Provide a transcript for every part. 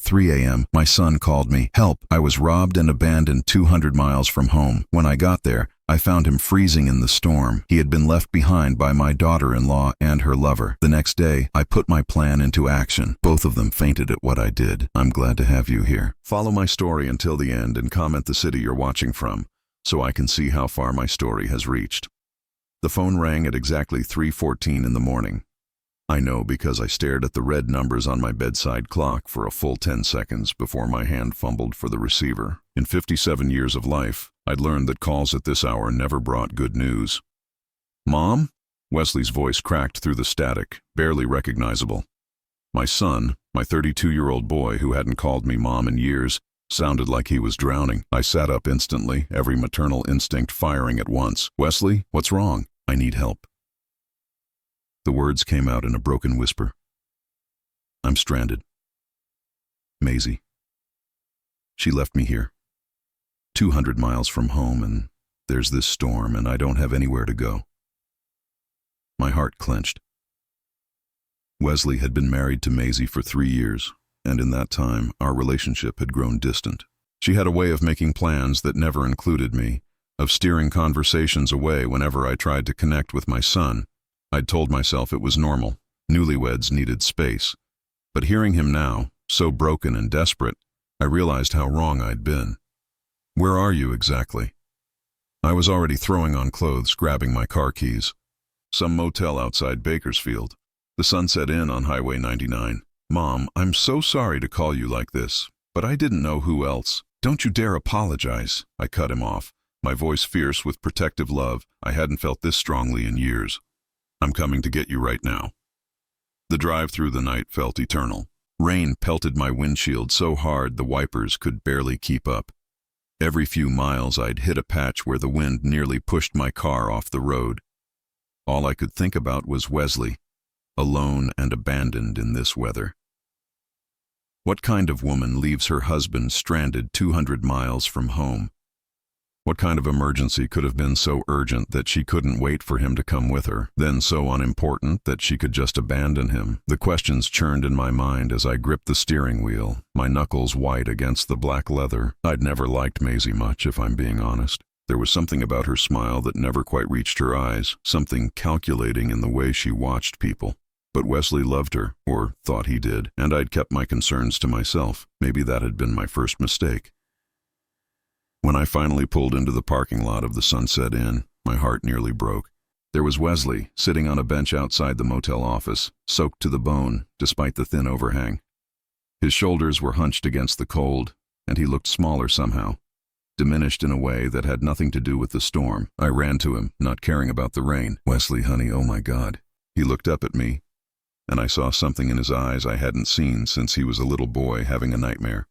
3 a.m., my son called me. Help! I was robbed and abandoned 200 miles from home. When I got there, I found him freezing in the storm. He had been left behind by my daughter-in-law and her lover. The next day, I put my plan into action. Both of them fainted at what I did. I'm glad to have you here. Follow my story until the end and comment the city you're watching from, so I can see how far my story has reached. The phone rang at exactly 3:14 in the morning. I know because I stared at the red numbers on my bedside clock for a full 10 seconds before my hand fumbled for the receiver. In 57 years of life, I'd learned that calls at this hour never brought good news. Mom? Wesley's voice cracked through the static, barely recognizable. My son, my 32-year-old boy who hadn't called me Mom in years, sounded like he was drowning. I sat up instantly, every maternal instinct firing at once. Wesley, what's wrong? I need help. The words came out in a broken whisper. I'm stranded. Maisie. She left me here. 200 miles from home, and there's this storm, and I don't have anywhere to go. My heart clenched. Wesley had been married to Maisie for 3 years, and in that time, our relationship had grown distant. She had a way of making plans that never included me, of steering conversations away whenever I tried to connect with my son. I'd told myself it was normal. Newlyweds needed space. But hearing him now, so broken and desperate, I realized how wrong I'd been. Where are you exactly? I was already throwing on clothes, grabbing my car keys. Some motel outside Bakersfield. The Sunset Inn on Highway 99. Mom, I'm so sorry to call you like this, but I didn't know who else. Don't you dare apologize. I cut him off, my voice fierce with protective love. I hadn't felt this strongly in years. I'm coming to get you right now. The drive through the night felt eternal. Rain pelted my windshield so hard the wipers could barely keep up. Every few miles I'd hit a patch where the wind nearly pushed my car off the road. All I could think about was Wesley, alone and abandoned in this weather. What kind of woman leaves her husband stranded 200 miles from home? What kind of emergency could have been so urgent that she couldn't wait for him to come with her, then so unimportant that she could just abandon him? The questions churned in my mind as I gripped the steering wheel, my knuckles white against the black leather. I'd never liked Maisie much, if I'm being honest. There was something about her smile that never quite reached her eyes, something calculating in the way she watched people. But Wesley loved her, or thought he did, and I'd kept my concerns to myself. Maybe that had been my first mistake. When I finally pulled into the parking lot of the Sunset Inn, my heart nearly broke. There was Wesley, sitting on a bench outside the motel office, soaked to the bone, despite the thin overhang. His shoulders were hunched against the cold, and he looked smaller somehow, diminished in a way that had nothing to do with the storm. I ran to him, not caring about the rain. Wesley, honey, oh my God. He looked up at me, and I saw something in his eyes I hadn't seen since he was a little boy having a nightmare.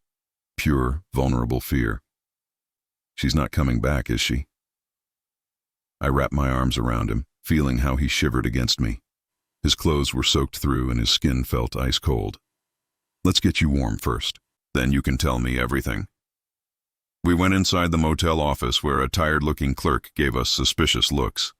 Pure, vulnerable fear. She's not coming back, is she? I wrapped my arms around him, feeling how he shivered against me. His clothes were soaked through and his skin felt ice cold. Let's get you warm first. Then you can tell me everything. We went inside the motel office where a tired-looking clerk gave us suspicious looks.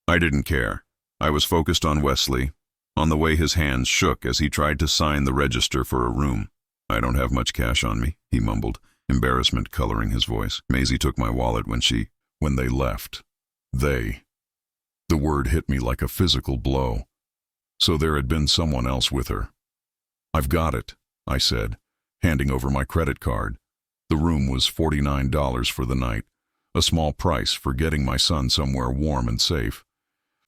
I didn't care. I was focused on Wesley, on the way his hands shook as he tried to sign the register for a room. I don't have much cash on me, he mumbled, embarrassment coloring his voice. Maisie took my wallet when they left. They. The word hit me like a physical blow. So there had been someone else with her. I've got it, I said, handing over my credit card. The room was $49 for the night, a small price for getting my son somewhere warm and safe.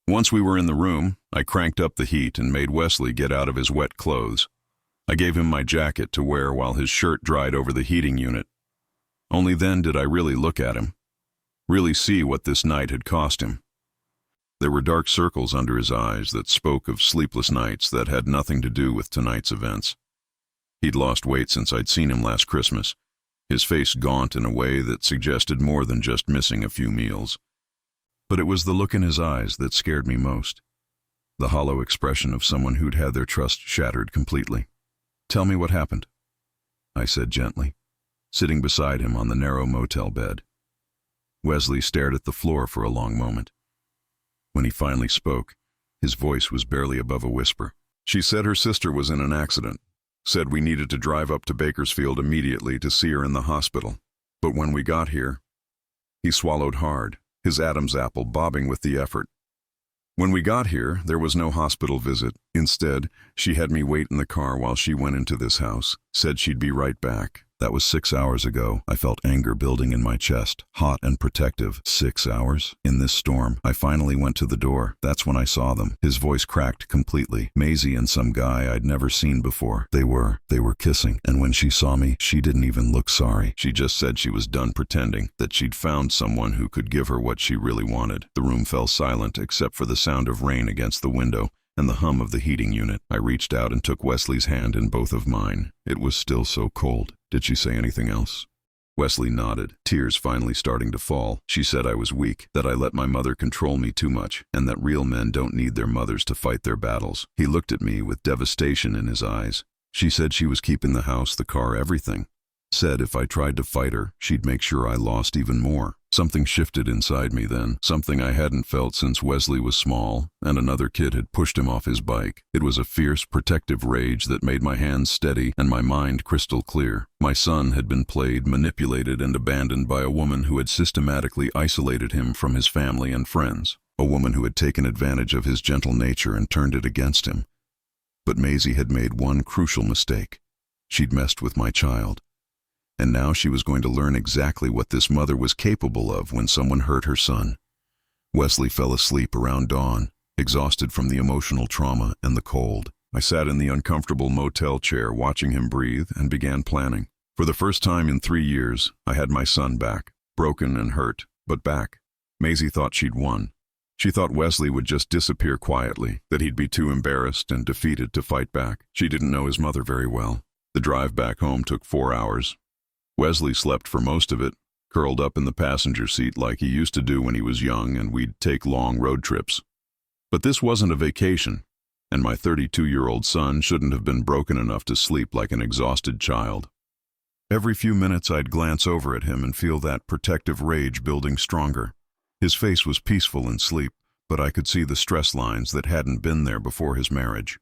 Once we were in the room, I cranked up the heat and made Wesley get out of his wet clothes. I gave him my jacket to wear while his shirt dried over the heating unit. Only then did I really look at him, really see what this night had cost him. There were dark circles under his eyes that spoke of sleepless nights that had nothing to do with tonight's events. He'd lost weight since I'd seen him last Christmas, his face gaunt in a way that suggested more than just missing a few meals. But it was the look in his eyes that scared me most, the hollow expression of someone who'd had their trust shattered completely. Tell me what happened, I said gently, sitting beside him on the narrow motel bed. Wesley stared at the floor for a long moment. When he finally spoke, his voice was barely above a whisper. She said her sister was in an accident. said we needed to drive up to Bakersfield immediately to see her in the hospital. But when we got here, he swallowed hard, his Adam's apple bobbing with the effort. When we got here, there was no hospital visit. Instead, she had me wait in the car while she went into this house, said she'd be right back. That was 6 hours ago. I felt anger building in my chest, hot and protective. 6 hours? In this storm, I finally went to the door. That's when I saw them. His voice cracked completely. Maisie and some guy I'd never seen before. They were kissing. And when she saw me, she didn't even look sorry. She just said she was done pretending, that she'd found someone who could give her what she really wanted. The room fell silent except for the sound of rain against the window and the hum of the heating unit. I reached out and took Wesley's hand in both of mine. It was still so cold. Did she say anything else? Wesley nodded, tears finally starting to fall. She said I was weak, that I let my mother control me too much, and that real men don't need their mothers to fight their battles. He looked at me with devastation in his eyes. She said she was keeping the house, the car, everything. Said if I tried to fight her, she'd make sure I lost even more. Something shifted inside me then, something I hadn't felt since Wesley was small and another kid had pushed him off his bike. It was a fierce, protective rage that made my hands steady and my mind crystal clear. My son had been played, manipulated, and abandoned by a woman who had systematically isolated him from his family and friends. A woman who had taken advantage of his gentle nature and turned it against him. But Maisie had made one crucial mistake. She'd messed with my child. And now she was going to learn exactly what this mother was capable of when someone hurt her son. Wesley fell asleep around dawn, exhausted from the emotional trauma and the cold. I sat in the uncomfortable motel chair watching him breathe and began planning. For the first time in 3 years, I had my son back, broken and hurt, but back. Maisie thought she'd won. She thought Wesley would just disappear quietly, that he'd be too embarrassed and defeated to fight back. She didn't know his mother very well. The drive back home took 4 hours. Wesley slept for most of it, curled up in the passenger seat like he used to do when he was young and we'd take long road trips. But this wasn't a vacation, and my 32-year-old son shouldn't have been broken enough to sleep like an exhausted child. Every few minutes I'd glance over at him and feel that protective rage building stronger. His face was peaceful in sleep, but I could see the stress lines that hadn't been there before his marriage.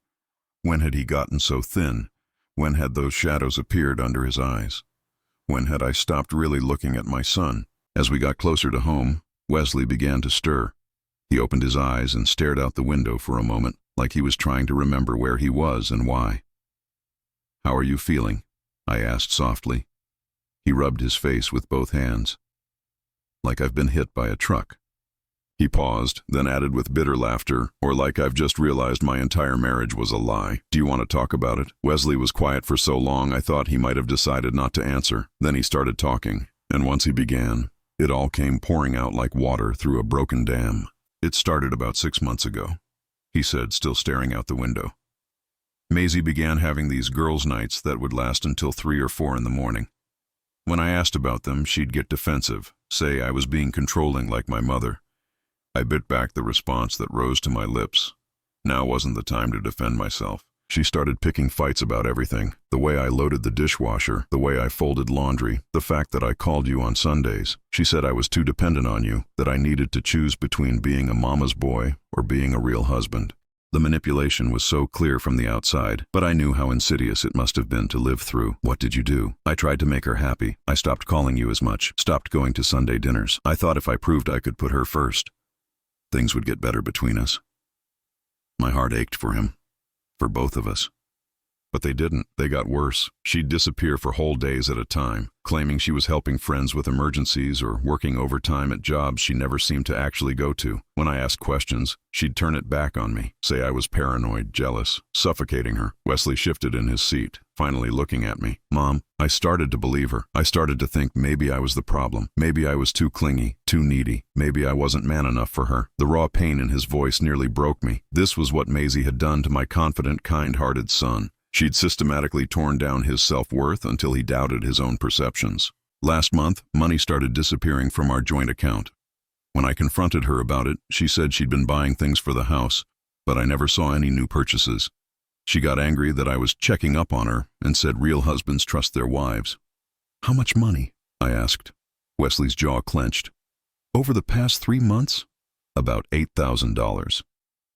When had he gotten so thin? When had those shadows appeared under his eyes? When had I stopped really looking at my son? As we got closer to home, Wesley began to stir. He opened his eyes and stared out the window for a moment, like he was trying to remember where he was and why. "How are you feeling?" I asked softly. He rubbed his face with both hands. "Like I've been hit by a truck." He paused, then added with bitter laughter, "Or like I've just realized my entire marriage was a lie. Do you want to talk about it?" Wesley was quiet for so long I thought he might have decided not to answer. Then he started talking, and once he began, it all came pouring out like water through a broken dam. "It started about 6 months ago," he said, still staring out the window. "Maisie began having these girls' nights that would last until 3 or 4 in the morning. When I asked about them, she'd get defensive, say I was being controlling like my mother. I bit back the response that rose to my lips. Now wasn't the time to defend myself. She started picking fights about everything. The way I loaded the dishwasher, the way I folded laundry, the fact that I called you on Sundays. She said I was too dependent on you, that I needed to choose between being a mama's boy or being a real husband. The manipulation was so clear from the outside, but I knew how insidious it must have been to live through. What did you do? I tried to make her happy. I stopped calling you as much, stopped going to Sunday dinners. I thought if I proved I could put her first, things would get better between us. My heart ached for him, for both of us. But they didn't. They got worse. She'd disappear for whole days at a time, claiming she was helping friends with emergencies or working overtime at jobs she never seemed to actually go to. When I asked questions, she'd turn it back on me, say I was paranoid, jealous, suffocating her. Wesley shifted in his seat, finally looking at me. "Mom," I started to believe her. I started to think maybe I was the problem. Maybe I was too clingy, too needy. Maybe I wasn't man enough for her. The raw pain in his voice nearly broke me. This was what Maisie had done to my confident, kind-hearted son. She'd systematically torn down his self-worth until he doubted his own perceptions. Last month, money started disappearing from our joint account. When I confronted her about it, she said she'd been buying things for the house, but I never saw any new purchases. She got angry that I was checking up on her and said real husbands trust their wives. "How much money?" I asked. Wesley's jaw clenched. "Over the past 3 months? About $8,000.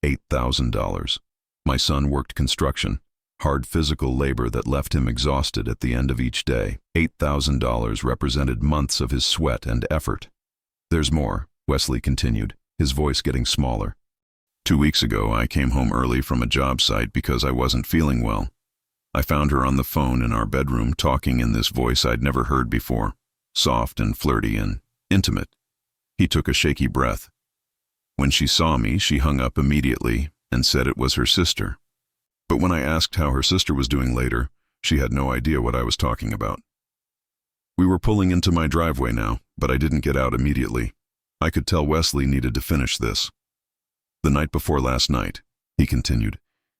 $8,000. My son worked construction. hard physical labor that left him exhausted at the end of each day. $8,000 represented months of his sweat and effort. "There's more," Wesley continued, his voice getting smaller. "2 weeks ago, I came home early from a job site because I wasn't feeling well. I found her on the phone in our bedroom talking in this voice I'd never heard before, soft and flirty and intimate." He took a shaky breath. "When she saw me, she hung up immediately and said it was her sister. But when I asked how her sister was doing later, she had no idea what I was talking about." We were pulling into my driveway now, but I didn't get out immediately. I could tell Wesley needed to finish this. "The night before last night," he continued,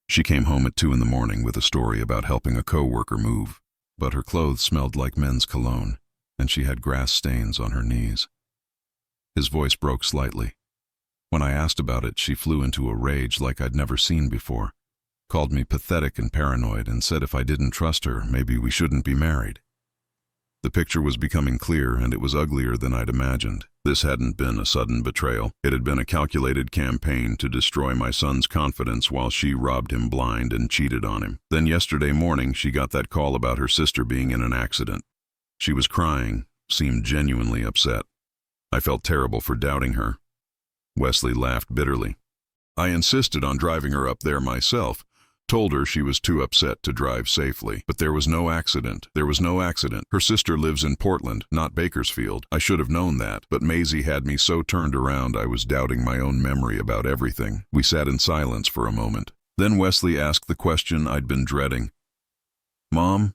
"she came home at 2 in the morning with a story about helping a co-worker move, but her clothes smelled like men's cologne, and she had grass stains on her knees." His voice broke slightly. "When I asked about it, she flew into a rage like I'd never seen before, called me pathetic and paranoid, and said if I didn't trust her, maybe we shouldn't be married." The picture was becoming clear, and it was uglier than I'd imagined. This hadn't been a sudden betrayal. It had been a calculated campaign to destroy my son's confidence while she robbed him blind and cheated on him. Then yesterday morning, she got that call about her sister being in an accident. She was crying, seemed genuinely upset. I felt terrible for doubting her. Wesley laughed bitterly. "I insisted on driving her up there myself. Told her she was too upset to drive safely. But there was no accident. There was no accident. Her sister lives in Portland, not Bakersfield. I should have known that, but Maisie had me so turned around I was doubting my own memory about everything." We sat in silence for a moment. Then Wesley asked the question I'd been dreading. "Mom,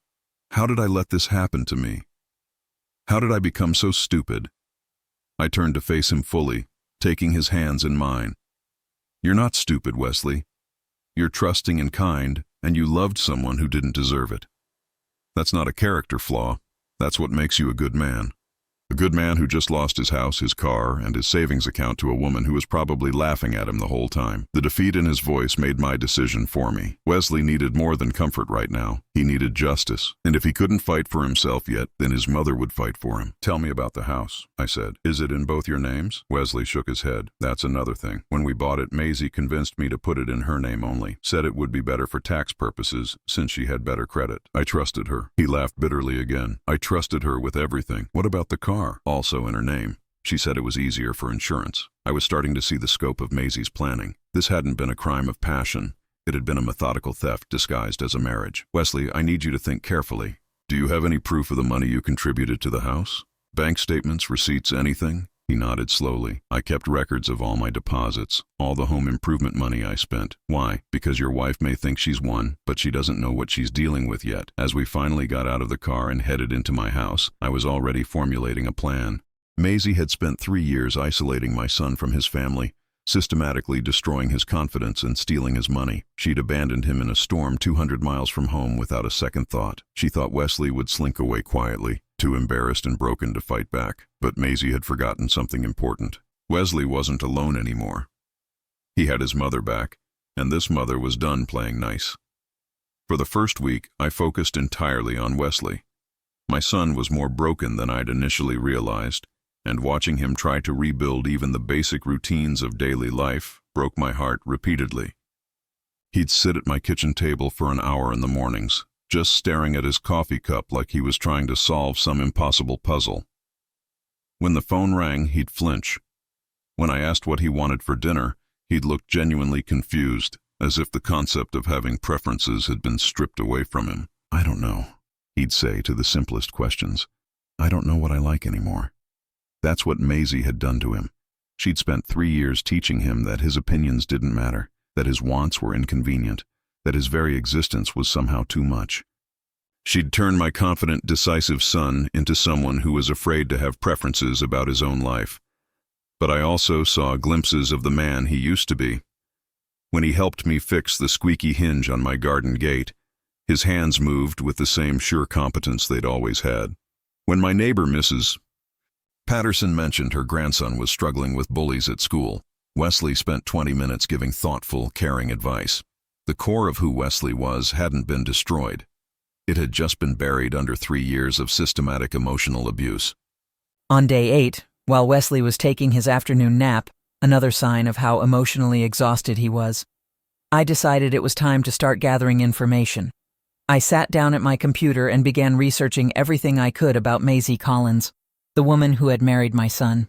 how did I let this happen to me? How did I become so stupid?" I turned to face him fully, taking his hands in mine. "You're not stupid, Wesley. You're trusting and kind, and you loved someone who didn't deserve it. That's not a character flaw. That's what makes you a good man. A good man who just lost his house, his car, and his savings account to a woman who was probably laughing at him the whole time." The defeat in his voice made my decision for me. Wesley needed more than comfort right now. He needed justice. And if he couldn't fight for himself yet, then his mother would fight for him. "Tell me about the house," I said. "Is it in both your names?" Wesley shook his head. "That's another thing. When we bought it, Maisie convinced me to put it in her name only. Said it would be better for tax purposes, since she had better credit. I trusted her." He laughed bitterly again. "I trusted her with everything. What about the car? Also in her name. She said it was easier for insurance." I was starting to see the scope of Maisie's planning. This hadn't been a crime of passion. It had been a methodical theft disguised as a marriage. "Wesley, I need you to think carefully. Do you have any proof of the money you contributed to the house? Bank statements, receipts, anything?" He nodded slowly. "I kept records of all my deposits, all the home improvement money I spent. Why? Because your wife may think she's won, but she doesn't know what she's dealing with yet." As we finally got out of the car and headed into my house, I was already formulating a plan. Maisie had spent 3 years isolating my son from his family, systematically destroying his confidence and stealing his money. She'd abandoned him in a storm 200 miles from home without a second thought. She thought Wesley would slink away quietly, too embarrassed and broken to fight back. But Maisie had forgotten something important. Wesley wasn't alone anymore. He had his mother back, and this mother was done playing nice. For the first week, I focused entirely on Wesley. My son was more broken than I'd initially realized, and watching him try to rebuild even the basic routines of daily life broke my heart repeatedly. He'd sit at my kitchen table for an hour in the mornings, just staring at his coffee cup like he was trying to solve some impossible puzzle. When the phone rang, he'd flinch. When I asked what he wanted for dinner, he'd look genuinely confused, as if the concept of having preferences had been stripped away from him. "I don't know," he'd say to the simplest questions. "I don't know what I like anymore." That's what Maisie had done to him. She'd spent 3 years teaching him that his opinions didn't matter, that his wants were inconvenient, that his very existence was somehow too much. She'd turned my confident, decisive son into someone who was afraid to have preferences about his own life. But I also saw glimpses of the man he used to be. When he helped me fix the squeaky hinge on my garden gate, his hands moved with the same sure competence they'd always had. When my neighbor, Mrs. Patterson, mentioned her grandson was struggling with bullies at school, Wesley spent 20 minutes giving thoughtful, caring advice. The core of who Wesley was hadn't been destroyed. It had just been buried under 3 years of systematic emotional abuse. On day 8, while Wesley was taking his afternoon nap, another sign of how emotionally exhausted he was, I decided it was time to start gathering information. I sat down at my computer and began researching everything I could about Maisie Collins, the woman who had married my son.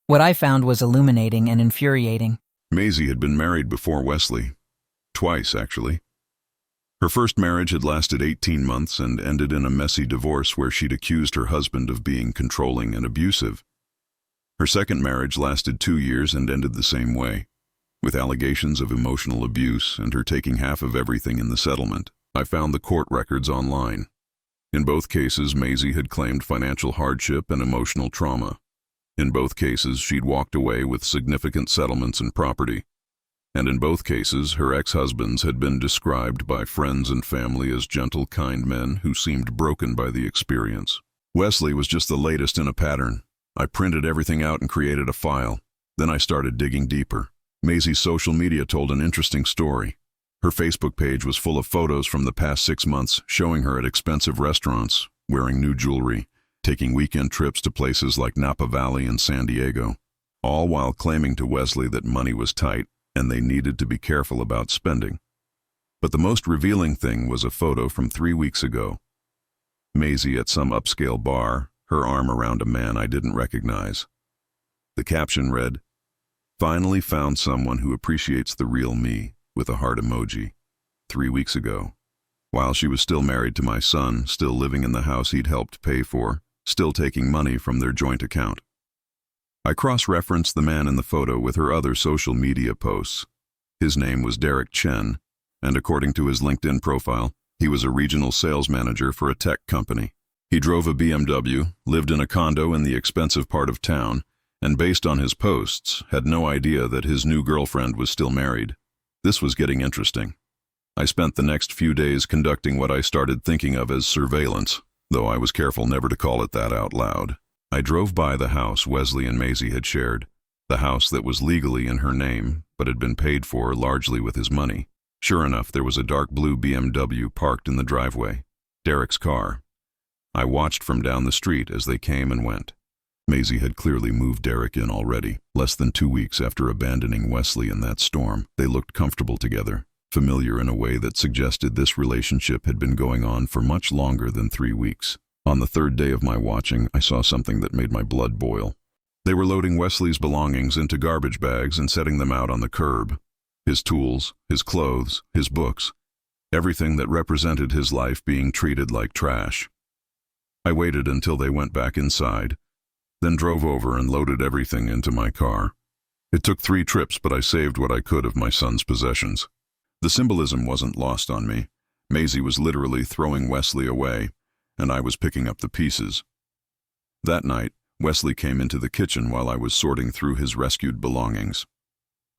What I found was illuminating and infuriating. Maisie had been married before Wesley. Twice, actually. Her first marriage had lasted 18 months and ended in a messy divorce where she'd accused her husband of being controlling and abusive. Her second marriage lasted 2 years and ended the same way, with allegations of emotional abuse and her taking half of everything in the settlement. I found the court records online. In both cases, Maisie had claimed financial hardship and emotional trauma. In both cases, she'd walked away with significant settlements and property. And in both cases, her ex-husbands had been described by friends and family as gentle, kind men who seemed broken by the experience. Wesley was just the latest in a pattern. I printed everything out and created a file. Then I started digging deeper. Maisie's social media told an interesting story. Her Facebook page was full of photos from the past 6 months showing her at expensive restaurants, wearing new jewelry, taking weekend trips to places like Napa Valley and San Diego, all while claiming to Wesley that money was tight and they needed to be careful about spending. But the most revealing thing was a photo from 3 weeks ago. Maisie at some upscale bar, her arm around a man I didn't recognize. The caption read, "Finally found someone who appreciates the real me," with a heart emoji. 3 weeks ago, while she was still married to my son, still living in the house he'd helped pay for, still taking money from their joint account. I cross-referenced the man in the photo with her other social media posts. His name was Derek Chen, and according to his LinkedIn profile, he was a regional sales manager for a tech company. He drove a BMW, lived in a condo in the expensive part of town, and based on his posts, had no idea that his new girlfriend was still married. This was getting interesting. I spent the next few days conducting what I started thinking of as surveillance, though I was careful never to call it that out loud. I drove by the house Wesley and Maisie had shared, the house that was legally in her name, but had been paid for largely with his money. Sure enough, there was a dark blue BMW parked in the driveway, Derek's car. I watched from down the street as they came and went. Maisie had clearly moved Derek in already. Less than 2 weeks after abandoning Wesley in that storm, they looked comfortable together, familiar in a way that suggested this relationship had been going on for much longer than 3 weeks. On the third day of my watching, I saw something that made my blood boil. They were loading Wesley's belongings into garbage bags and setting them out on the curb. His tools, his clothes, his books, everything that represented his life being treated like trash. I waited until they went back inside, then drove over and loaded everything into my car. It took 3 trips, but I saved what I could of my son's possessions. The symbolism wasn't lost on me. Maisie was literally throwing Wesley away, and I was picking up the pieces. That night, Wesley came into the kitchen while I was sorting through his rescued belongings.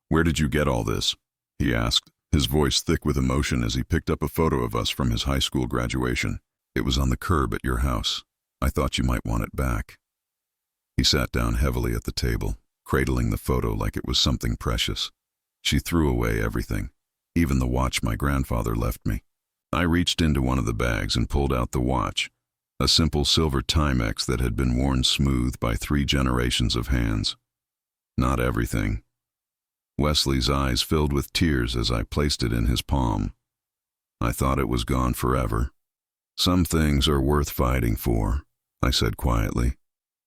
"Where did you get all this?" he asked, his voice thick with emotion as he picked up a photo of us from his high school graduation. "It was on the curb at your house. I thought you might want it back." He sat down heavily at the table, cradling the photo like it was something precious. She threw away everything, even the watch my grandfather left me. I reached into one of the bags and pulled out the watch, a simple silver Timex that had been worn smooth by 3 generations of hands. Not everything. Wesley's eyes filled with tears as I placed it in his palm. I thought it was gone forever. "Some things are worth fighting for," I said quietly.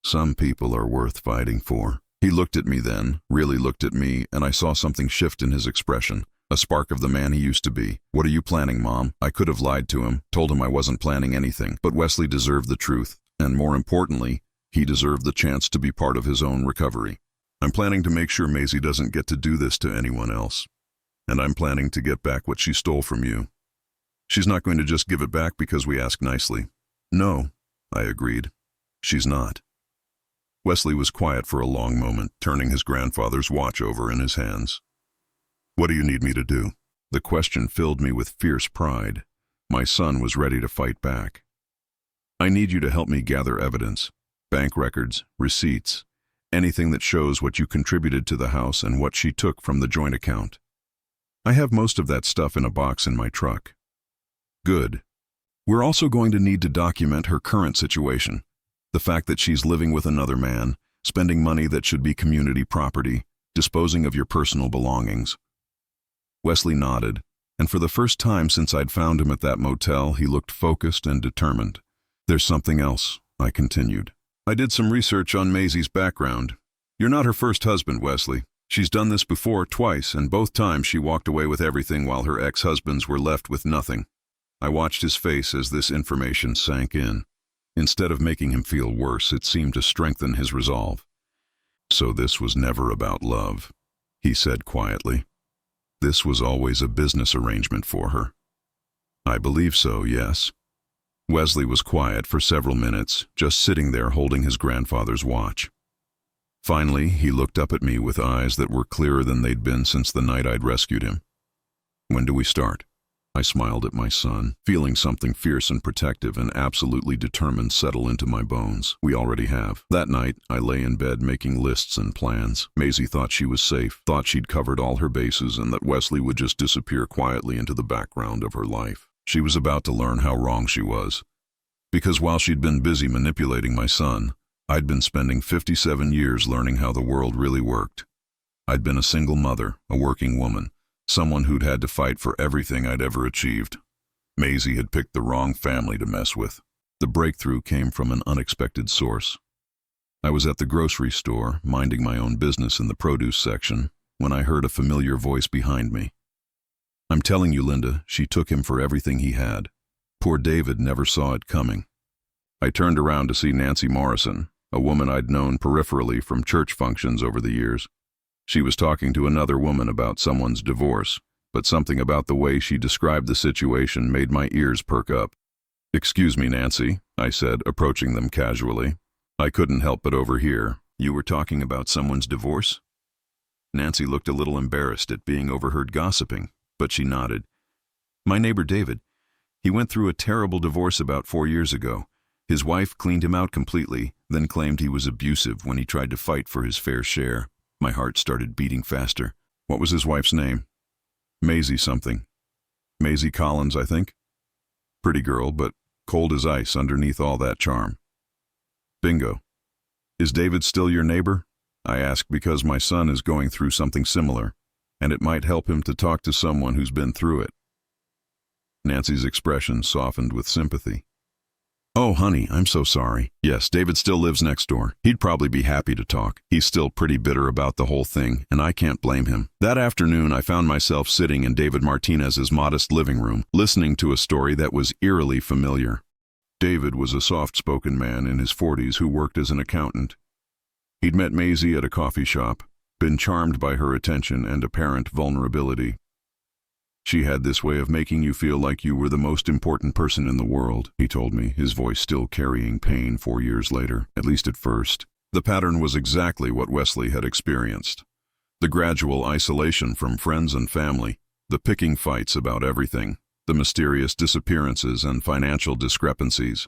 "Some people are worth fighting for." He looked at me then, really looked at me, and I saw something shift in his expression. A spark of the man he used to be. "What are you planning, Mom?" I could have lied to him, told him I wasn't planning anything, but Wesley deserved the truth, and more importantly, he deserved the chance to be part of his own recovery. "I'm planning to make sure Maisie doesn't get to do this to anyone else, and I'm planning to get back what she stole from you. She's not going to just give it back because we ask nicely." "No," I agreed. "She's not." Wesley was quiet for a long moment, turning his grandfather's watch over in his hands. "What do you need me to do?" The question filled me with fierce pride. My son was ready to fight back. "I need you to help me gather evidence, bank records, receipts, anything that shows what you contributed to the house and what she took from the joint account. I have most of that stuff in a box in my truck." "Good. We're also going to need to document her current situation, the fact that she's living with another man, spending money that should be community property, disposing of your personal belongings." Wesley nodded, and for the first time since I'd found him at that motel, he looked focused and determined. "There's something else," I continued. "I did some research on Maisie's background. You're not her first husband, Wesley. She's done this before twice, and both times she walked away with everything while her ex-husbands were left with nothing." I watched his face as this information sank in. Instead of making him feel worse, it seemed to strengthen his resolve. "So this was never about love," he said quietly. "This was always a business arrangement for her." "I believe so, yes." Wesley was quiet for several minutes, just sitting there holding his grandfather's watch. Finally, he looked up at me with eyes that were clearer than they'd been since the night I'd rescued him. "When do we start?" I smiled at my son, feeling something fierce and protective and absolutely determined settle into my bones. "We already have." That night, I lay in bed making lists and plans. Maisie thought she was safe, thought she'd covered all her bases, and that Wesley would just disappear quietly into the background of her life. She was about to learn how wrong she was. Because while she'd been busy manipulating my son, I'd been spending 57 years learning how the world really worked. I'd been a single mother, a working woman, someone who'd had to fight for everything I'd ever achieved. Maisie had picked the wrong family to mess with. The breakthrough came from an unexpected source. I was at the grocery store, minding my own business in the produce section, when I heard a familiar voice behind me. "I'm telling you, Linda, she took him for everything he had. Poor David never saw it coming." I turned around to see Nancy Morrison, a woman I'd known peripherally from church functions over the years. She was talking to another woman about someone's divorce, but something about the way she described the situation made my ears perk up. "Excuse me, Nancy," I said, approaching them casually. I couldn't help but overhear. "You were talking about someone's divorce?" Nancy looked a little embarrassed at being overheard gossiping, but she nodded. "My neighbor David. He went through a terrible divorce about 4 years ago. His wife cleaned him out completely, then claimed he was abusive when he tried to fight for his fair share." My heart started beating faster. "What was his wife's name?" "Maisie something. Maisie Collins, I think. Pretty girl, but cold as ice underneath all that charm." "Bingo. Is David still your neighbor?" I ask because my son is going through something similar, and it might help him to talk to someone who's been through it. Nancy's expression softened with sympathy. "Oh, honey, I'm so sorry. Yes, David still lives next door. He'd probably be happy to talk. He's still pretty bitter about the whole thing, and I can't blame him." That afternoon, I found myself sitting in David Martinez's modest living room, listening to a story that was eerily familiar. David was a soft-spoken man in his 40s who worked as an accountant. He'd met Maisie at a coffee shop, been charmed by her attention and apparent vulnerability. "She had this way of making you feel like you were the most important person in the world," he told me, his voice still carrying pain 4 years later, at least at first. The pattern was exactly what Wesley had experienced. The gradual isolation from friends and family, the picking fights about everything, the mysterious disappearances and financial discrepancies.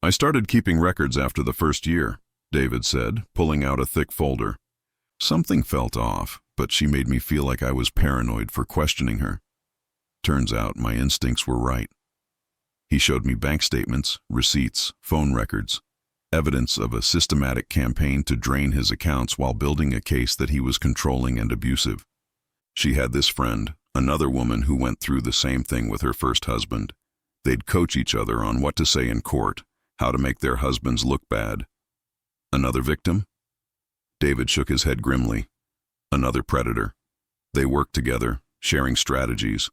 "I started keeping records after the first year," David said, pulling out a thick folder. "Something felt off, but she made me feel like I was paranoid for questioning her. Turns out my instincts were right." He showed me bank statements, receipts, phone records, evidence of a systematic campaign to drain his accounts while building a case that he was controlling and abusive. She had this friend, another woman who went through the same thing with her first husband. They'd coach each other on what to say in court, how to make their husbands look bad. Another victim? David shook his head grimly. Another predator. They worked together, sharing strategies.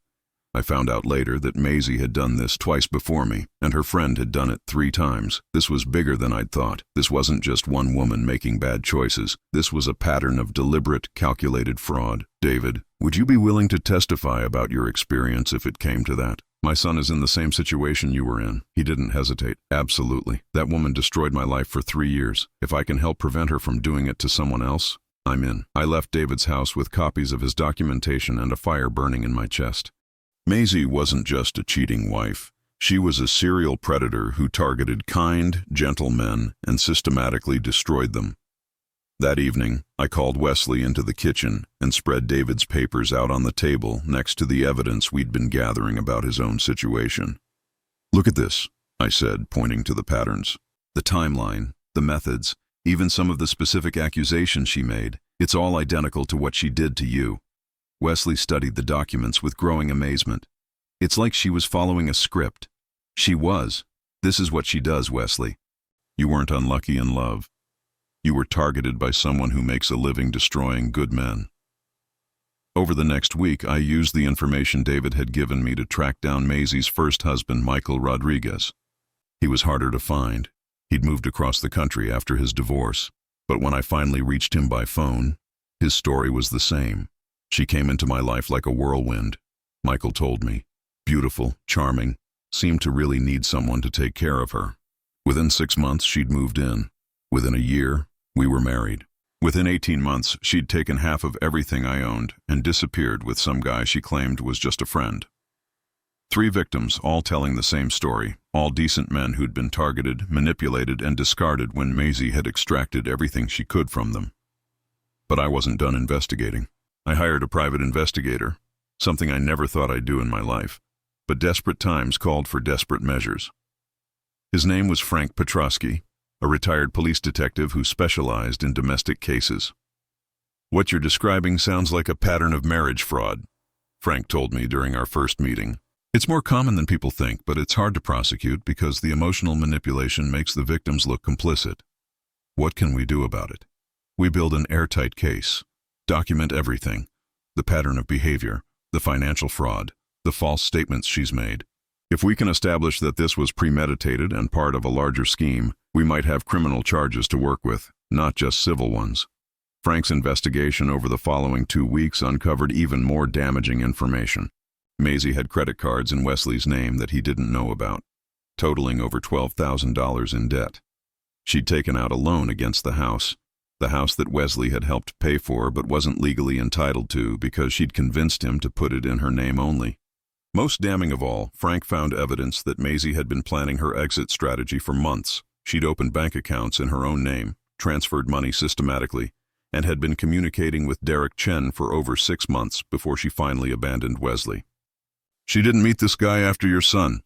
I found out later that Maisie had done this twice before me, and her friend had done it 3 times. This was bigger than I'd thought. This wasn't just one woman making bad choices. This was a pattern of deliberate, calculated fraud. "David, would you be willing to testify about your experience if it came to that? My son is in the same situation you were in." He didn't hesitate. "Absolutely. That woman destroyed my life for 3 years. If I can help prevent her from doing it to someone else, I'm in." I left David's house with copies of his documentation and a fire burning in my chest. Maisie wasn't just a cheating wife. She was a serial predator who targeted kind, gentle men and systematically destroyed them. That evening, I called Wesley into the kitchen and spread David's papers out on the table next to the evidence we'd been gathering about his own situation. "Look at this," I said, pointing to the patterns. "The timeline, the methods, even some of the specific accusations she made. It's all identical to what she did to you." Wesley studied the documents with growing amazement. It's like she was following a script. She was. This is what she does, Wesley. You weren't unlucky in love. You were targeted by someone who makes a living destroying good men. Over the next week, I used the information David had given me to track down Maisie's first husband, Michael Rodriguez. He was harder to find. He'd moved across the country after his divorce. But when I finally reached him by phone, his story was the same. She came into my life like a whirlwind, Michael told me. Beautiful, charming, seemed to really need someone to take care of her. Within 6 months, she'd moved in. Within a year, we were married. Within 18 months, she'd taken half of everything I owned and disappeared with some guy she claimed was just a friend. 3 victims, all telling the same story, all decent men who'd been targeted, manipulated, and discarded when Maisie had extracted everything she could from them. But I wasn't done investigating. I hired a private investigator, something I never thought I'd do in my life, but desperate times called for desperate measures. His name was Frank Petrosky, a retired police detective who specialized in domestic cases. What you're describing sounds like a pattern of marriage fraud, Frank told me during our first meeting. It's more common than people think, but it's hard to prosecute because the emotional manipulation makes the victims look complicit. What can we do about it? We build an airtight case, document everything, the pattern of behavior, the financial fraud, the false statements she's made. If we can establish that this was premeditated and part of a larger scheme, we might have criminal charges to work with, not just civil ones. Frank's investigation over the following 2 weeks uncovered even more damaging information. Maisie had credit cards in Wesley's name that he didn't know about, totaling over $12,000 in debt. She'd taken out a loan against the house that Wesley had helped pay for but wasn't legally entitled to because she'd convinced him to put it in her name only. Most damning of all, Frank found evidence that Maisie had been planning her exit strategy for months. She'd opened bank accounts in her own name, transferred money systematically, and had been communicating with Derek Chen for over 6 months before she finally abandoned Wesley. She didn't meet this guy after your son,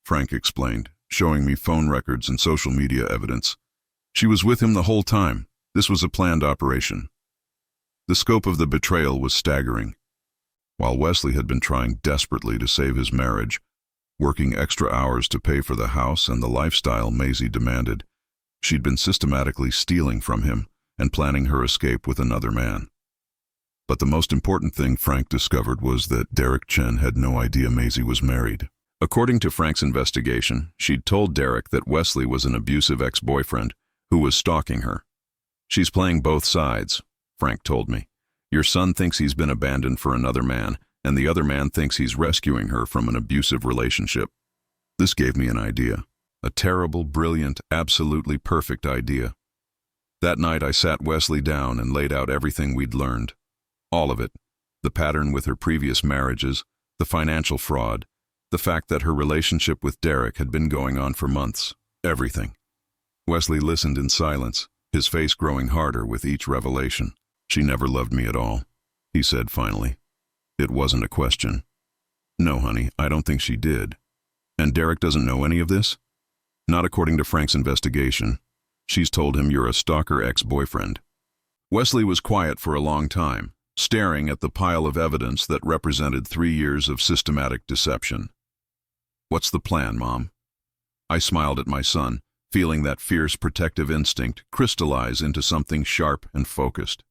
Frank explained, showing me phone records and social media evidence. She was with him the whole time. This was a planned operation. The scope of the betrayal was staggering. While Wesley had been trying desperately to save his marriage, working extra hours to pay for the house and the lifestyle Maisie demanded, she'd been systematically stealing from him and planning her escape with another man. But the most important thing Frank discovered was that Derek Chen had no idea Maisie was married. According to Frank's investigation, she'd told Derek that Wesley was an abusive ex-boyfriend who was stalking her. She's playing both sides, Frank told me. Your son thinks he's been abandoned for another man, and the other man thinks he's rescuing her from an abusive relationship. This gave me an idea. A terrible, brilliant, absolutely perfect idea. That night I sat Wesley down and laid out everything we'd learned. All of it. The pattern with her previous marriages, the financial fraud, the fact that her relationship with Derek had been going on for months. Everything. Wesley listened in silence, his face growing harder with each revelation. She never loved me at all, he said finally. It wasn't a question. No, honey, I don't think she did. And Derek doesn't know any of this? Not according to Frank's investigation. She's told him you're a stalker ex-boyfriend. Wesley was quiet for a long time, staring at the pile of evidence that represented 3 years of systematic deception. What's the plan, Mom? I smiled at my son, feeling that fierce protective instinct crystallize into something sharp and focused.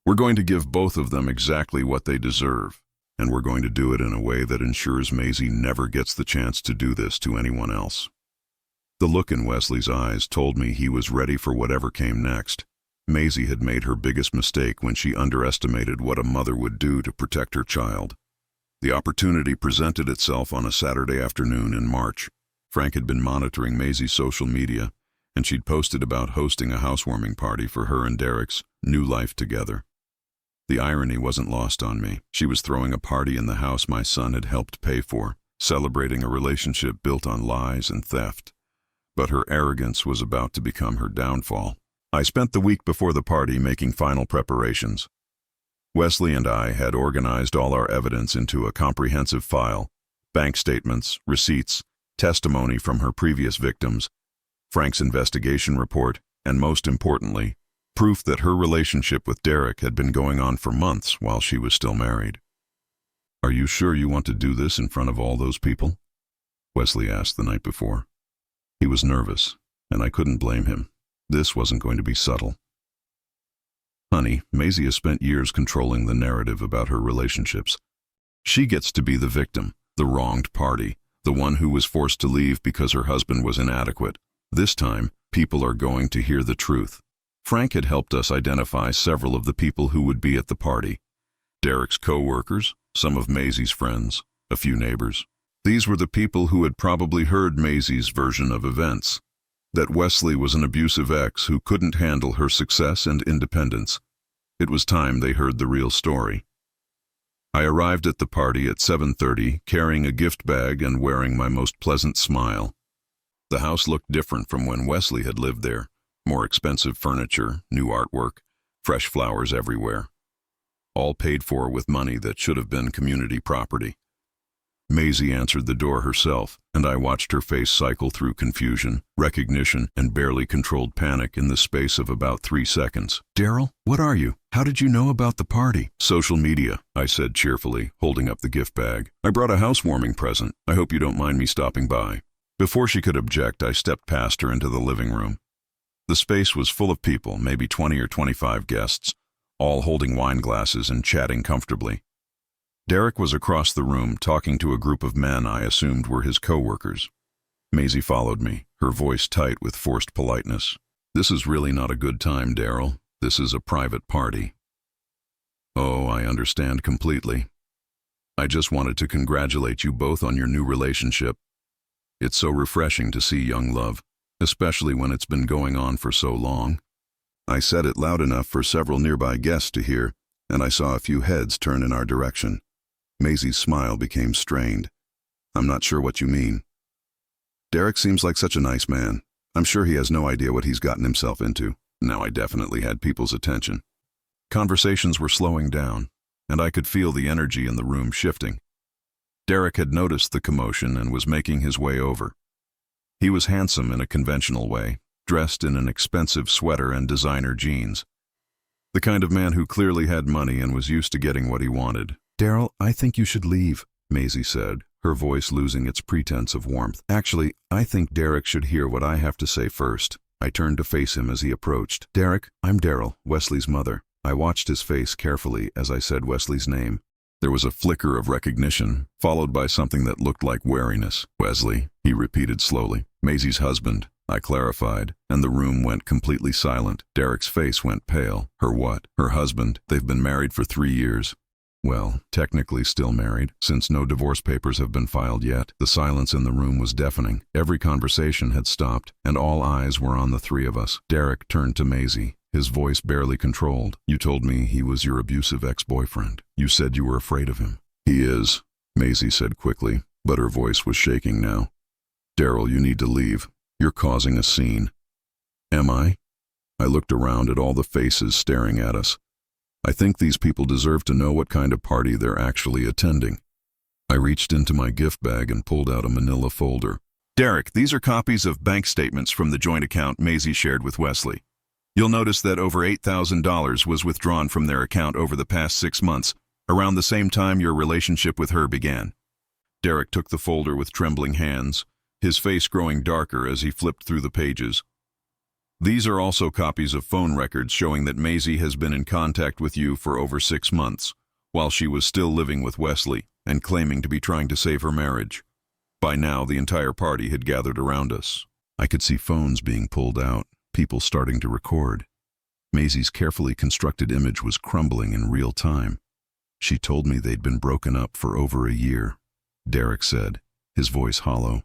We're going to give both of them exactly what they deserve, and we're going to do it in a way that ensures Maisie never gets the chance to do this to anyone else. The look in Wesley's eyes told me he was ready for whatever came next. Maisie had made her biggest mistake when she underestimated what a mother would do to protect her child. The opportunity presented itself on a Saturday afternoon in March. Frank had been monitoring Maisie's social media, and she'd posted about hosting a housewarming party for her and Derek's new life together. The irony wasn't lost on me. She was throwing a party in the house my son had helped pay for, celebrating a relationship built on lies and theft. But her arrogance was about to become her downfall. I spent the week before the party making final preparations. Wesley and I had organized all our evidence into a comprehensive file: bank statements, receipts, testimony from her previous victims, Frank's investigation report, and most importantly, proof that her relationship with Derek had been going on for months while she was still married. "Are you sure you want to do this in front of all those people?" Wesley asked the night before. He was nervous, and I couldn't blame him. This wasn't going to be subtle. "Honey, Maisie has spent years controlling the narrative about her relationships. She gets to be the victim, the wronged party, the one who was forced to leave because her husband was inadequate. This time, people are going to hear the truth." Frank had helped us identify several of the people who would be at the party. Derek's co-workers, some of Maisie's friends, a few neighbors. These were the people who had probably heard Maisie's version of events. That Wesley was an abusive ex who couldn't handle her success and independence. It was time they heard the real story. I arrived at the party at 7:30, carrying a gift bag and wearing my most pleasant smile. The house looked different from when Wesley had lived there. More expensive furniture, new artwork, fresh flowers everywhere. All paid for with money that should have been community property. Maisie answered the door herself, and I watched her face cycle through confusion, recognition, and barely controlled panic in the space of about 3 seconds. "Daryl, what are you? How did you know about the party?" "Social media," I said cheerfully, holding up the gift bag. "I brought a housewarming present. I hope you don't mind me stopping by." Before she could object, I stepped past her into the living room. The space was full of people, maybe 20 or 25 guests, all holding wine glasses and chatting comfortably. Derek was across the room talking to a group of men I assumed were his co-workers. Maisie followed me, her voice tight with forced politeness. "This is really not a good time, Daryl. This is a private party." "Oh, I understand completely. I just wanted to congratulate you both on your new relationship. It's so refreshing to see young love, especially when it's been going on for so long." I said it loud enough for several nearby guests to hear, and I saw a few heads turn in our direction. Maisie's smile became strained. "I'm not sure what you mean." "Derek seems like such a nice man. I'm sure he has no idea what he's gotten himself into." Now I definitely had people's attention. Conversations were slowing down, and I could feel the energy in the room shifting. Derek had noticed the commotion and was making his way over. He was handsome in a conventional way, dressed in an expensive sweater and designer jeans. The kind of man who clearly had money and was used to getting what he wanted. "Daryl, I think you should leave," Maisie said, her voice losing its pretense of warmth. "Actually, I think Derek should hear what I have to say first." I turned to face him as he approached. "Derek, I'm Daryl, Wesley's mother." I watched his face carefully as I said Wesley's name. There was a flicker of recognition, followed by something that looked like wariness. "Wesley," he repeated slowly. "Maisie's husband," I clarified, and the room went completely silent. Derek's face went pale. "Her what?" "Her husband. They've been married for 3 years. Well, technically still married, since no divorce papers have been filed yet." The silence in the room was deafening. Every conversation had stopped, and all eyes were on the three of us. Derek turned to Maisie, his voice barely controlled. "You told me he was your abusive ex-boyfriend. You said you were afraid of him." "He is," Maisie said quickly, but her voice was shaking now. "Daryl, you need to leave. You're causing a scene." "Am I?" I looked around at all the faces staring at us. I think these people deserve to know what kind of party they're actually attending. I reached into my gift bag and pulled out a manila folder. "Derek, these are copies of bank statements from the joint account Maisie shared with Wesley. You'll notice that over $8,000 was withdrawn from their account over the past 6 months, around the same time your relationship with her began." Derek took the folder with trembling hands, his face growing darker as he flipped through the pages. "These are also copies of phone records showing that Maisie has been in contact with you for over 6 months, while she was still living with Wesley and claiming to be trying to save her marriage. By now, the entire party had gathered around us. I could see phones being pulled out, people starting to record. Maisie's carefully constructed image was crumbling in real time. She told me they'd been broken up for over a year. Derek said, his voice hollow.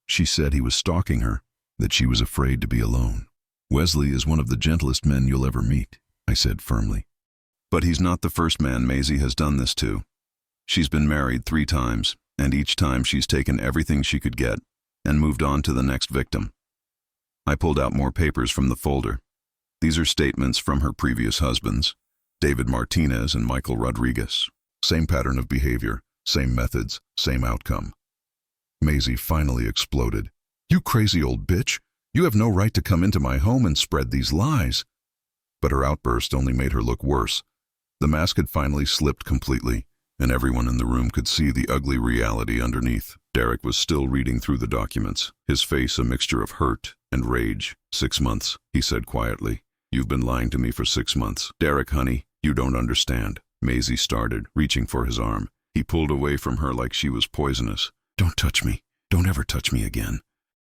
She said he was stalking her, that she was afraid to be alone. "Wesley is one of the gentlest men you'll ever meet," I said firmly. "But he's not the first man Maisie has done this to. She's been married 3 times, and each time she's taken everything she could get and moved on to the next victim." I pulled out more papers from the folder. These are statements from her previous husbands, David Martinez and Michael Rodriguez. Same pattern of behavior, same methods, same outcome. Maisie finally exploded. "You crazy old bitch! You have no right to come into my home and spread these lies." but her outburst only made her look worse. The mask had finally slipped completely, and everyone in the room could see the ugly reality underneath. Derek was still reading through the documents, his face a mixture of hurt and rage. 6 months, he said quietly. You've been lying to me for 6 months. Derek, honey, you don't understand. Maisie started, reaching for his arm. He pulled away from her like she was poisonous. Don't touch me. Don't ever touch me again.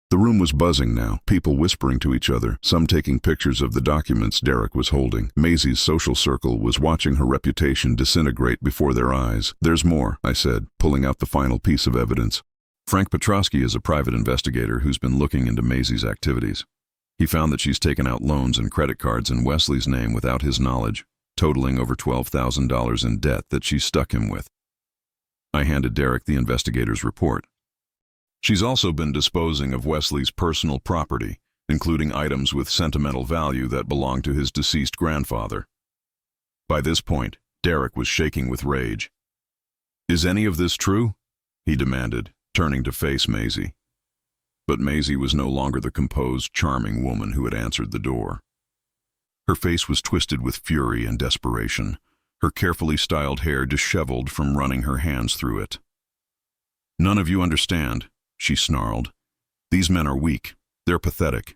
The room was buzzing now, people whispering to each other, some taking pictures of the documents Derek was holding. Maisie's social circle was watching her reputation disintegrate before their eyes. There's more, I said, pulling out the final piece of evidence. Frank Petrosky is a private investigator who's been looking into Maisie's activities. He found that she's taken out loans and credit cards in Wesley's name without his knowledge, totaling over $12,000 in debt that she stuck him with. I handed Derek the investigator's report. She's also been disposing of Wesley's personal property, including items with sentimental value that belonged to his deceased grandfather. By this point, Derek was shaking with rage. Is any of this true? He demanded, turning to face Maisie. But Maisie was no longer the composed, charming woman who had answered the door. Her face was twisted with fury and desperation, her carefully styled hair disheveled from running her hands through it. None of you understand, she snarled. These men are weak. They're pathetic.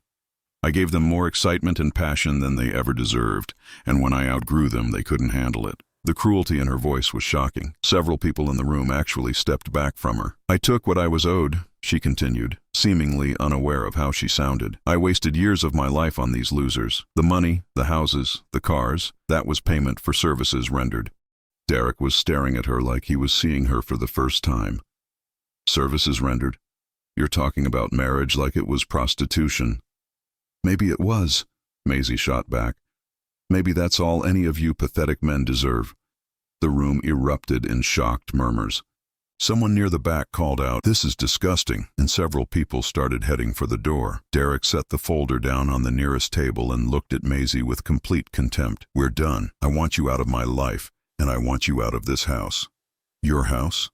I gave them more excitement and passion than they ever deserved, and when I outgrew them, they couldn't handle it. The cruelty in her voice was shocking. Several people in the room actually stepped back from her. I took what I was owed, she continued, seemingly unaware of how she sounded. I wasted years of my life on these losers. The money, the houses, the cars, that was payment for services rendered. Derek was staring at her like he was seeing her for the first time. Services rendered? You're talking about marriage like it was prostitution. Maybe it was, Maisie shot back. Maybe that's all any of you pathetic men deserve. The room erupted in shocked murmurs. Someone near the back called out, "This is disgusting," and several people started heading for the door. Derek set the folder down on the nearest table and looked at Maisie with complete contempt. We're done. I want you out of my life, and I want you out of this house. Your house?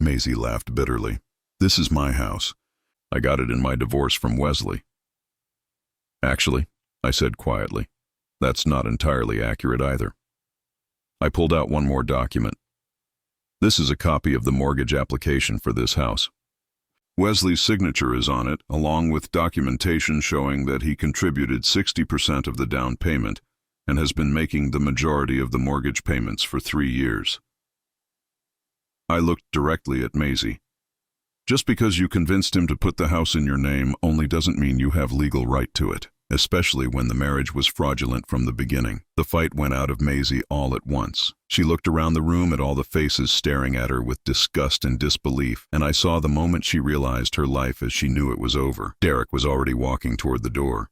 Maisie laughed bitterly. This is my house. I got it in my divorce from Wesley. Actually, I said quietly, that's not entirely accurate either. I pulled out one more document. This is a copy of the mortgage application for this house. Wesley's signature is on it, along with documentation showing that he contributed 60% of the down payment and has been making the majority of the mortgage payments for 3 years. I looked directly at Maisie. Just because you convinced him to put the house in your name only doesn't mean you have legal right to it, especially when the marriage was fraudulent from the beginning. The fight went out of Maisie all at once. She looked around the room at all the faces staring at her with disgust and disbelief, and I saw the moment she realized her life as she knew it was over. Derek was already walking toward the door.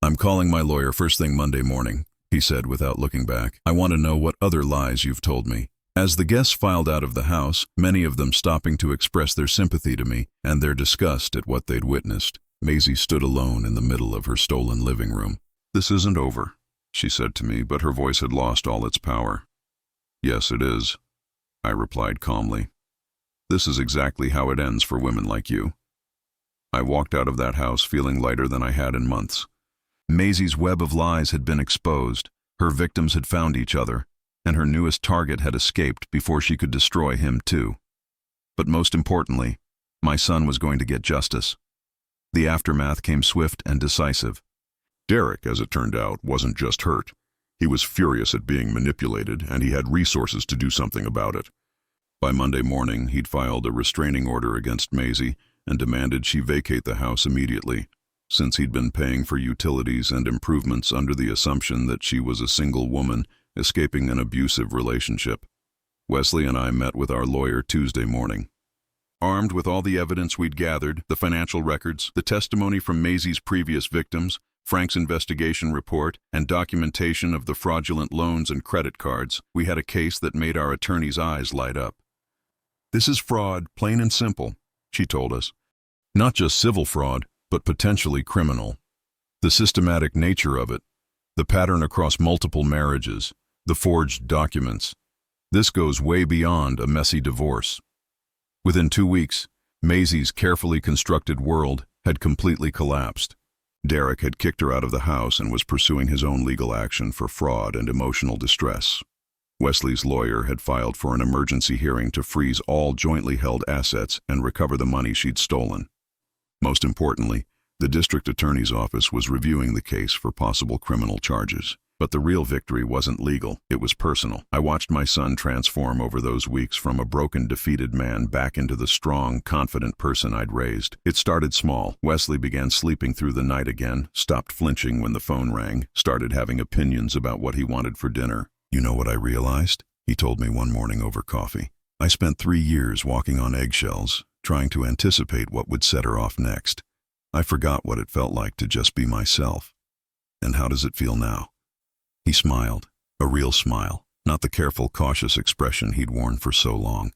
I'm calling my lawyer first thing Monday morning, he said without looking back. I want to know what other lies you've told me. As the guests filed out of the house, many of them stopping to express their sympathy to me and their disgust at what they'd witnessed, Maisie stood alone in the middle of her stolen living room. This isn't over, she said to me, but her voice had lost all its power. Yes, it is, I replied calmly. This is exactly how it ends for women like you. I walked out of that house feeling lighter than I had in months. Maisie's web of lies had been exposed, her victims had found each other, and her newest target had escaped before she could destroy him too. But most importantly, my son was going to get justice. The aftermath came swift and decisive. Derek, as it turned out, wasn't just hurt. He was furious at being manipulated, and he had resources to do something about it. By Monday morning, he'd filed a restraining order against Maisie and demanded she vacate the house immediately, since he'd been paying for utilities and improvements under the assumption that she was a single woman escaping an abusive relationship. Wesley and I met with our lawyer Tuesday morning. Armed with all the evidence we'd gathered, the financial records, the testimony from Maisie's previous victims, Frank's investigation report, and documentation of the fraudulent loans and credit cards, we had a case that made our attorney's eyes light up. This is fraud, plain and simple, she told us. Not just civil fraud, but potentially criminal. The systematic nature of it, the pattern across multiple marriages, the forged documents. This goes way beyond a messy divorce. Within 2 weeks, Maisie's carefully constructed world had completely collapsed. Derek had kicked her out of the house and was pursuing his own legal action for fraud and emotional distress. Wesley's lawyer had filed for an emergency hearing to freeze all jointly held assets and recover the money she'd stolen. Most importantly, the district attorney's office was reviewing the case for possible criminal charges. But the real victory wasn't legal, it was personal. I watched my son transform over those weeks from a broken, defeated man back into the strong, confident person I'd raised. It started small. Wesley began sleeping through the night again, stopped flinching when the phone rang, started having opinions about what he wanted for dinner. "You know what I realized?" he told me one morning over coffee. "I spent 3 years walking on eggshells, trying to anticipate what would set her off next. I forgot what it felt like to just be myself. And how does it feel now?" He smiled, a real smile, not the careful, cautious expression he'd worn for so long.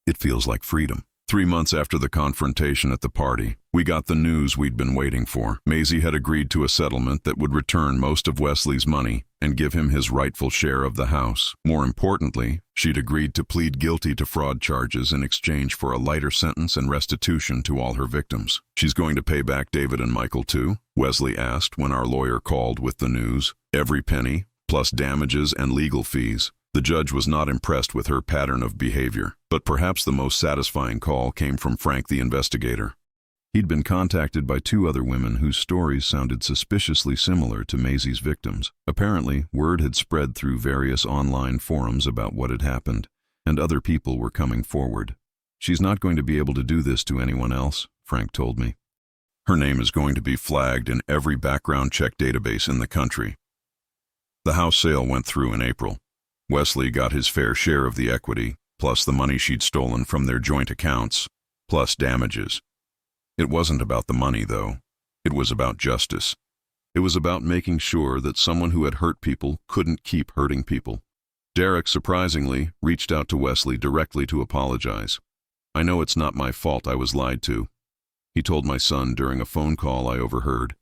"It feels like freedom." 3 months after the confrontation at the party, we got the news we'd been waiting for. Maisie had agreed to a settlement that would return most of Wesley's money and give him his rightful share of the house. More importantly, she'd agreed to plead guilty to fraud charges in exchange for a lighter sentence and restitution to all her victims. "She's going to pay back David and Michael too?" Wesley asked when our lawyer called with the news. "Every penny, plus damages and legal fees." The judge was not impressed with her pattern of behavior, but perhaps the most satisfying call came from Frank the investigator. He'd been contacted by 2 other women whose stories sounded suspiciously similar to Maisie's victims. Apparently, word had spread through various online forums about what had happened, and other people were coming forward. "She's not going to be able to do this to anyone else," Frank told me. "Her name is going to be flagged in every background check database in the country." The house sale went through in April. Wesley got his fair share of the equity, plus the money she'd stolen from their joint accounts, plus damages. It wasn't about the money, though. It was about justice. It was about making sure that someone who had hurt people couldn't keep hurting people. Derek, surprisingly, reached out to Wesley directly to apologize. "I know it's not my fault I was lied to," he told my son during a phone call I overheard.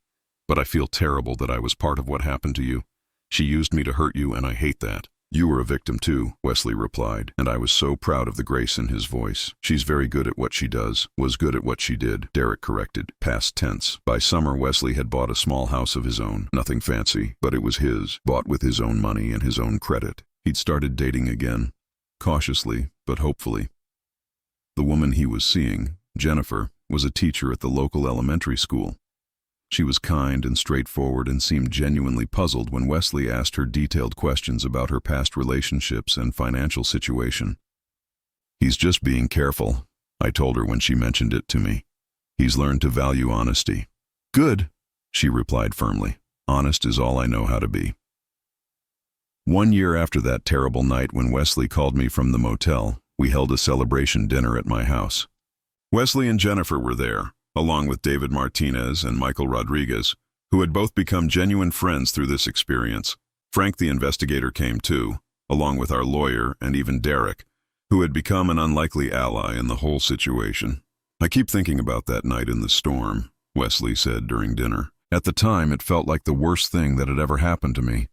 "But I feel terrible that I was part of what happened to you. She used me to hurt you, and I hate that." "You were a victim too," Wesley replied, and I was so proud of the grace in his voice. "She's very good at what she does, was good at what she did," Derek corrected, past tense. By summer, Wesley had bought a small house of his own. Nothing fancy, but it was his, bought with his own money and his own credit. He'd started dating again, cautiously, but hopefully. The woman he was seeing, Jennifer, was a teacher at the local elementary school. She was kind and straightforward and seemed genuinely puzzled when Wesley asked her detailed questions about her past relationships and financial situation. "He's just being careful," I told her when she mentioned it to me. "He's learned to value honesty." "Good," she replied firmly. "Honest is all I know how to be." 1 year after that terrible night when Wesley called me from the motel, we held a celebration dinner at my house. Wesley and Jennifer were there, along with David Martinez and Michael Rodriguez, who had both become genuine friends through this experience. Frank the investigator came too, along with our lawyer and even Derek, who had become an unlikely ally in the whole situation. "I keep thinking about that night in the storm," Wesley said during dinner. "At the time, it felt like the worst thing that had ever happened to me.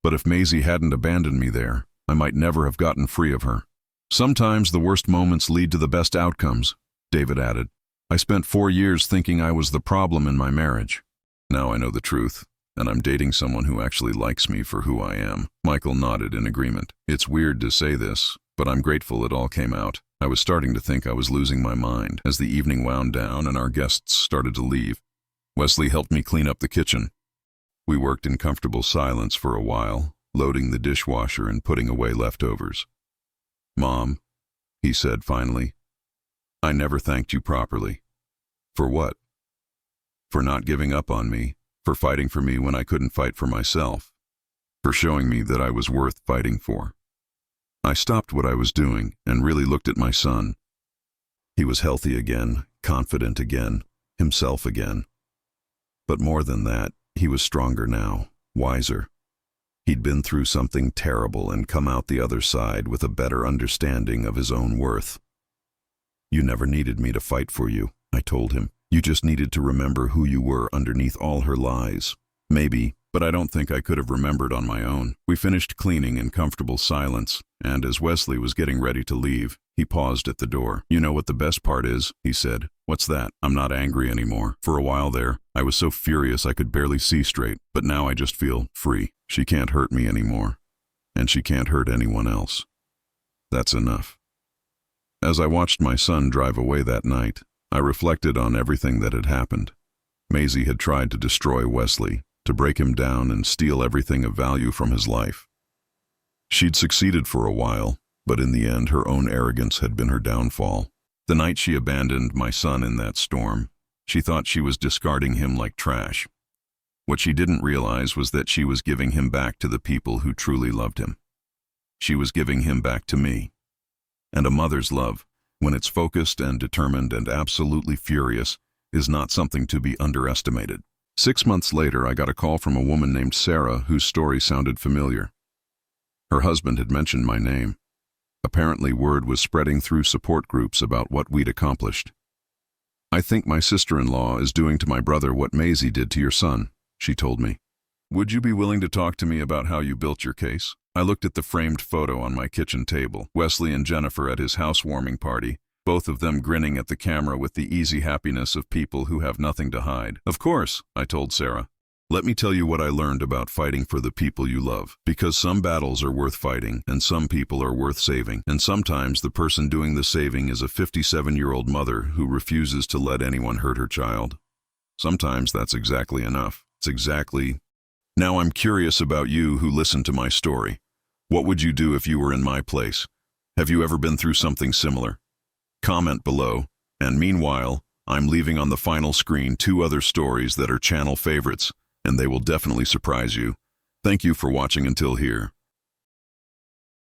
But if Maisie hadn't abandoned me there, I might never have gotten free of her." "Sometimes the worst moments lead to the best outcomes," David added. "I spent 4 years thinking I was the problem in my marriage. Now I know the truth, and I'm dating someone who actually likes me for who I am." Michael nodded in agreement. "It's weird to say this, but I'm grateful it all came out. I was starting to think I was losing my mind as the evening wound down and our guests started to leave. Wesley helped me clean up the kitchen. We worked in comfortable silence for a while, loading the dishwasher and putting away leftovers. "Mom," he said finally, "I never thanked you properly." "For what?" "For not giving up on me, for fighting for me when I couldn't fight for myself, for showing me that I was worth fighting for." I stopped what I was doing and really looked at my son. He was healthy again, confident again, himself again. But more than that, he was stronger now, wiser. He'd been through something terrible and come out the other side with a better understanding of his own worth. "You never needed me to fight for you," I told him. "You just needed to remember who you were underneath all her lies." "Maybe, but I don't think I could have remembered on my own." We finished cleaning in comfortable silence, and as Wesley was getting ready to leave, He paused at the door. "You know what the best part is?" he said. "What's that?" "I'm not angry anymore. For a while there, I was so furious I could barely see straight, but now I just feel free. She can't hurt me anymore, and she can't hurt anyone else. That's enough." As I watched my son drive away that night, I reflected on everything that had happened. Maisie had tried to destroy Wesley, to break him down and steal everything of value from his life. She'd succeeded for a while, but in the end her own arrogance had been her downfall. The night she abandoned my son in that storm, she thought she was discarding him like trash. What she didn't realize was that she was giving him back to the people who truly loved him. She was giving him back to me. And a mother's love, when it's focused and determined and absolutely furious, is not something to be underestimated. 6 months later, I got a call from a woman named Sarah whose story sounded familiar. Her husband had mentioned my name. Apparently, word was spreading through support groups about what we'd accomplished. "I think my sister-in-law is doing to my brother what Maisie did to your son," she told me. "Would you be willing to talk to me about how you built your case?" I looked at the framed photo on my kitchen table, Wesley and Jennifer at his housewarming party, both of them grinning at the camera with the easy happiness of people who have nothing to hide. "Of course," I told Sarah. "Let me tell you what I learned about fighting for the people you love. Because some battles are worth fighting, and some people are worth saving. And sometimes the person doing the saving is a 57-year-old mother who refuses to let anyone hurt her child. Sometimes that's exactly enough. It's exactly... Now I'm curious about you who listened to my story. What would you do if you were in my place? Have you ever been through something similar? Comment below. And meanwhile, I'm leaving on the final screen 2 other stories that are channel favorites, and they will definitely surprise you. Thank you for watching until here.